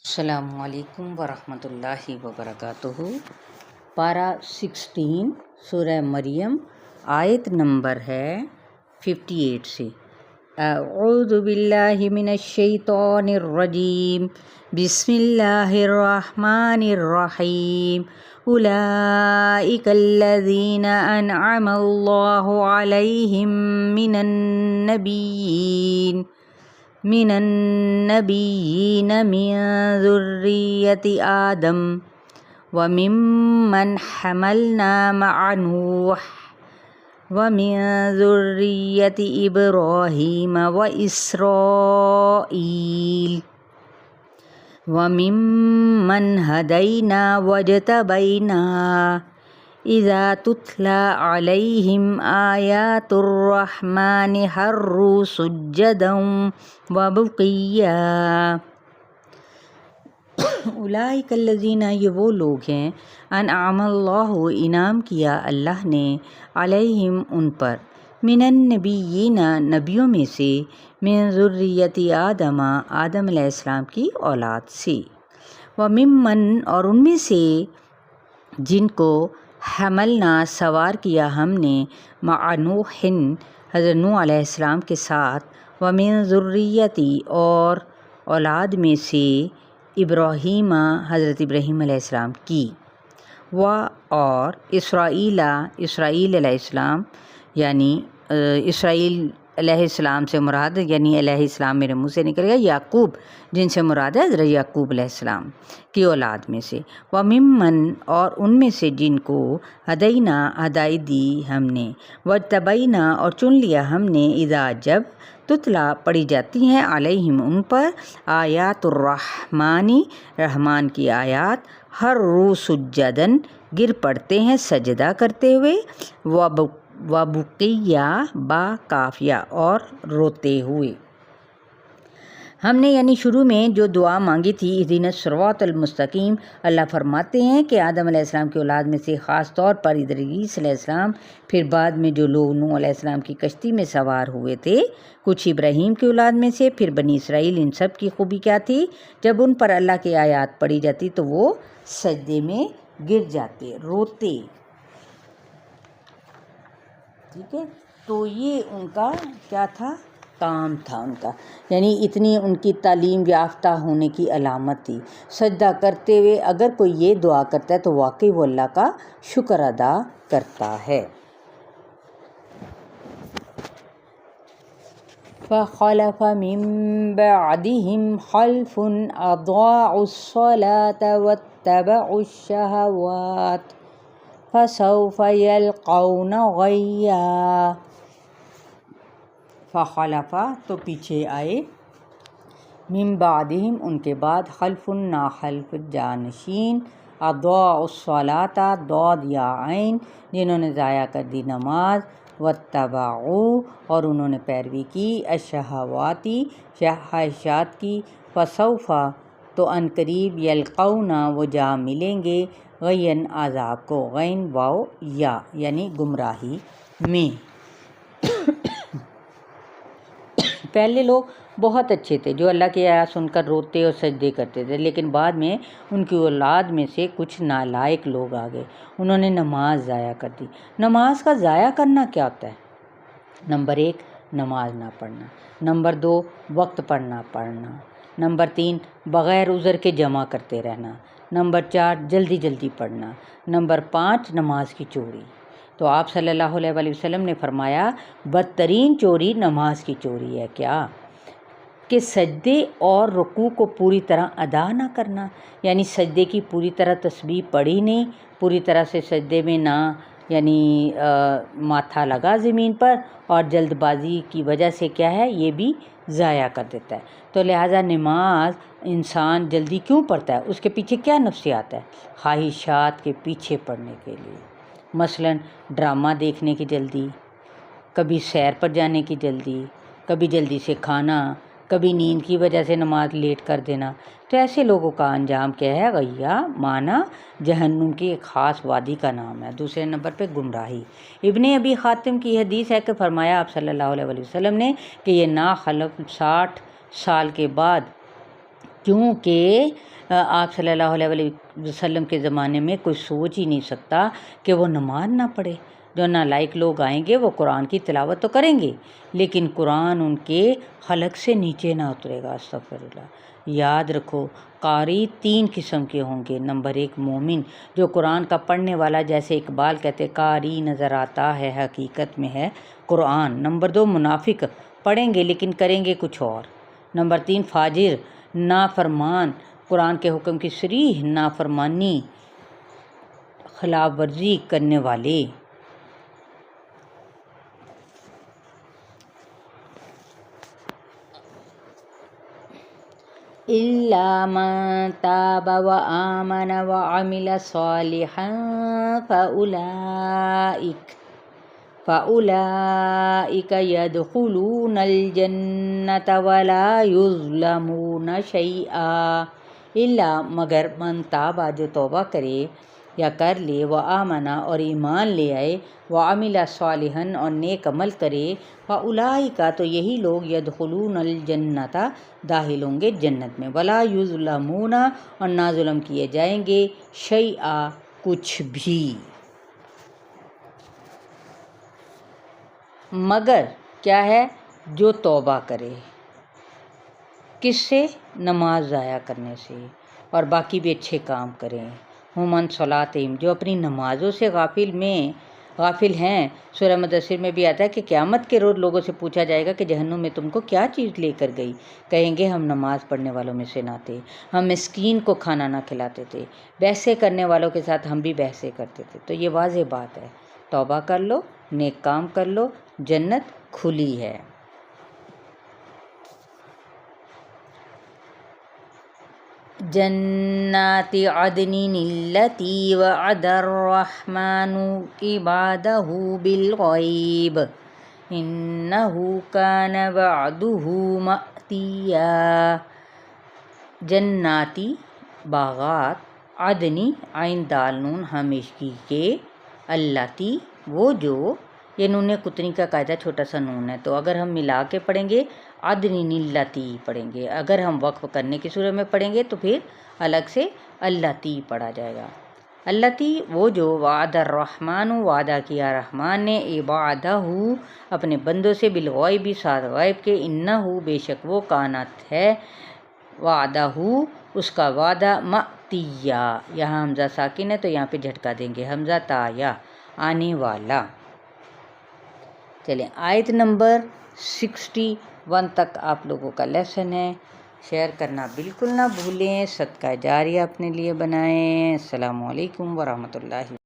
السلام علیکم ورحمۃ اللہ وبرکاتہ۔ پارہ 16 سورہ مریم، آیت نمبر ہے 58 سے۔ اعوذ باللہ من الشیطان الرجیم، بسم اللہ الرحمن الرحیم۔ اولئک الذین انعم اللہ علیہم من النبیین من ذریۃ آدم وممن حملنا مع نوح ومن ذریۃ ابراہیم واسرائیل وممن ہدینا واجتبینا اذا تتلی علیہم آیات الرحمن خروا سجدا وبکیا۔ اولئک الذین، یہ وہ لوگ ہیں، انعم اللہ، انعام کیا اللہ نے، علیہم ان پر، من النبیین، نبیوں میں سے، من ذریۃ آدم، آدم علیہ السلام کی اولاد سے، وممن، اور ان میں سے جن کو، حملنا، سوار کیا ہم نے، مع نوح، حضرت نوح علیہ السلام کے ساتھ، ومن ذریتی، اور اولاد میں سے، ابراہیم، حضرت ابراہیم علیہ السلام کی، اور اسرائیل، اسرائیل علیہ السلام، یعنی اسرائیل علیہ السلام سے مراد، یعنی علیہ السلام میرے منہ سے نکل گیا، یعقوب، جن سے مراد ہے حضرت یعقوب علیہ السلام کی اولاد میں سے، وممن، اور ان میں سے جن کو، ہدینا، ہدایت دی ہم نے، واجتبینا، اور چن لیا ہم نے، اذا، جب، تتلا، پڑھی جاتی ہیں، علیہم ان پر، آیات الرحمانی، رحمان کی آیات، خروا سجداً، گر پڑتے ہیں سجدہ کرتے ہوئے، وبکیا، با قافیہ، اور روتے ہوئے۔ ہم نے یعنی شروع میں جو دعا مانگی تھی، اہدنا الصراط المستقیم، اللہ فرماتے ہیں کہ آدم علیہ السلام کی اولاد میں سے خاص طور پر ادریس علیہ السلام، پھر بعد میں جو لوگ نوح علیہ السلام کی کشتی میں سوار ہوئے تھے، کچھ ابراہیم کی اولاد میں سے، پھر بنی اسرائیل، ان سب کی خوبی کیا تھی؟ جب ان پر اللہ کی آیات پڑھی جاتی تو وہ سجدے میں گر جاتے، روتے۔ ٹھیک ہے، تو یہ ان کا کیا تھا؟ کام تھا ان کا، یعنی اتنی ان کی تعلیم یافتہ ہونے کی علامت تھی۔ سجدہ کرتے ہوئے اگر کوئی یہ دعا کرتا ہے تو واقعی وہ اللہ کا شکر ادا کرتا ہے۔ فَخَلَفَ مِن بَعْدِهِمْ خَلْفٌ أَضَاعُوا الصَّلَاةَ وَاتَّبَعُوا الشَّهَوَاتِ فَسَوْفَ يَلْقَوْنَ غَيًّا۔ فخلف، تو پیچھے آئے، من بعدہم، ان کے بعد، خلف، ناخلف، جانشین، اضاعوا الصلاۃ، ضاد یا عین، جنہوں نے ضائع کر دی نماز، واتبعوا، اور انہوں نے پیروی کی، الشہوات، خواہشات کی، فسوف، تو ان قریب، یلقون، وہ جا ملیں گے، غین، عذاب کو، غین واو یا، یعنی گمراہی میں۔ پہلے لوگ بہت اچھے تھے جو اللہ کی آیات سن کر روتے اور سجدے کرتے تھے، لیکن بعد میں ان کی اولاد میں سے کچھ نالائق لوگ آ گئے، انہوں نے نماز ضائع کر دی۔ نماز کا ضائع کرنا کیا ہوتا ہے؟ نمبر 1، نماز نہ پڑھنا، نمبر 2، وقت پر نہ پڑھنا، نمبر 3، بغیر عذر کے جمع کرتے رہنا، نمبر 4، جلدی جلدی پڑھنا، نمبر 5، نماز کی چوری۔ تو آپ صلی اللہ علیہ وآلہ وسلم نے فرمایا بدترین چوری نماز کی چوری ہے، کیا؟ کہ سجدے اور رکوع کو پوری طرح ادا نہ کرنا، یعنی سجدے کی پوری طرح تسبیح پڑھی نہیں، پوری طرح سے سجدے میں نہ، یعنی ماتھا لگا زمین پر، اور جلد بازی کی وجہ سے کیا ہے، یہ بھی ضائع کر دیتا ہے۔ تو لہٰذا نماز انسان جلدی کیوں پڑھتا ہے؟ اس کے پیچھے کیا نفسیات ہے؟ خواہشات کے پیچھے پڑھنے کے لیے، مثلاً ڈرامہ دیکھنے کی جلدی، کبھی سیر پر جانے کی جلدی، کبھی جلدی سے کھانا، کبھی نیند کی وجہ سے نماز لیٹ کر دینا۔ تو ایسے لوگوں کا انجام کیا ہے؟ غیا، معنی جہنم کی ایک خاص وادی کا نام ہے۔ دوسرے نمبر پہ گمراہی۔ ابن ابی حاتم کی حدیث ہے کہ فرمایا آپ صلی اللہ علیہ وآلہ وسلم نے کہ یہ ناخلف 60 سال کے بعد، کیونکہ آپ صلی اللہ علیہ وسلم کے زمانے میں کوئی سوچ ہی نہیں سکتا کہ وہ نماز نہ پڑھے۔ جو نالائق لوگ آئیں گے وہ قرآن کی تلاوت تو کریں گے لیکن قرآن ان کے حلق سے نیچے نہ اترے گا۔ استغفر اللہ۔ یاد رکھو قاری 3 قسم کے ہوں گے۔ نمبر 1 مومن، جو قرآن کا پڑھنے والا، جیسے اقبال کہتے قاری نظر آتا ہے حقیقت میں ہے قرآن۔ نمبر 2 منافق، پڑھیں گے لیکن کریں گے کچھ اور۔ نمبر 3 فاجر، نافرمان، قرآن کے حکم کی صریح نافرمانی خلاف ورزی کرنے والے۔ إِلَّا مَن تَابَ وَآمَنَ وَعَمِلَ صَالِحًا فَأُولَئِكَ يَدْخُلُونَ الْجَنَّةَ وَلَا يُظْلَمُونَ شَيْئًا۔ إِلَّا مگر من تابا، جو توبہ کرے یا کر لے، وآمنہ اور ایمان لے آئے، وعمل صالحا اور نیک عمل کرے، فاولئک تو یہی لوگ یدخلون الجنۃ داخل ہوں گے جنت میں، ولا یظلمون اور نہ ظلم کیے جائیں گے، شیئا کچھ بھی۔ مگر کیا ہے؟ جو توبہ کرے، کس سے؟ نماز ضائع کرنے سے، اور باقی بھی اچھے کام کریں۔ ہم عن صلاتہم، جو اپنی نمازوں سے غافل ہیں۔ سورہ مدثر میں بھی آتا ہے کہ قیامت کے روز لوگوں سے پوچھا جائے گا کہ جہنم میں تم کو کیا چیز لے کر گئی؟ کہیں گے ہم نماز پڑھنے والوں میں سے نہ تھے، ہم مسکین کو کھانا نہ کھلاتے تھے، بحثیں کرنے والوں کے ساتھ ہم بھی بحثیں کرتے تھے۔ تو یہ واضح بات ہے، توبہ کر لو، نیک کام کر لو، جنت کھلی ہے۔ جنات عدن التی وعد الرحمن عبادہ بالغیب انہ کان وعدہ مأتیا۔ جناتی باغات، عدنی عین دال نون ہمیشگی کے، التی وہ جو، یہ نون قطنی کا قاعدہ چھوٹا سا نون ہے، تو اگر ہم ملا کے پڑھیں گے عدن التی پڑھیں گے، اگر ہم وقف کرنے کی صورت میں پڑھیں گے تو پھر الگ سے التی پڑھا جائے گا۔ التی وہ جو، وعد الرحمن وعدہ کیا رحمان نے، عبادہ اپنے بندوں سے، بالغیب ساتھ غیب کے، انہ بے شک وہ، کانت ہے، وعدہ اس کا وعدہ، مأتیا یہاں حمزہ ساکن ہے تو یہاں پہ جھٹکا دیں گے، حمزہ تایا آنے والا۔ چلیں آیت نمبر 61 تک آپ لوگوں کا لیسن ہے، شیئر کرنا بالکل نہ بھولیں، صدقہ جاریہ اپنے لیے بنائیں۔ السلام علیکم ورحمۃ اللہ۔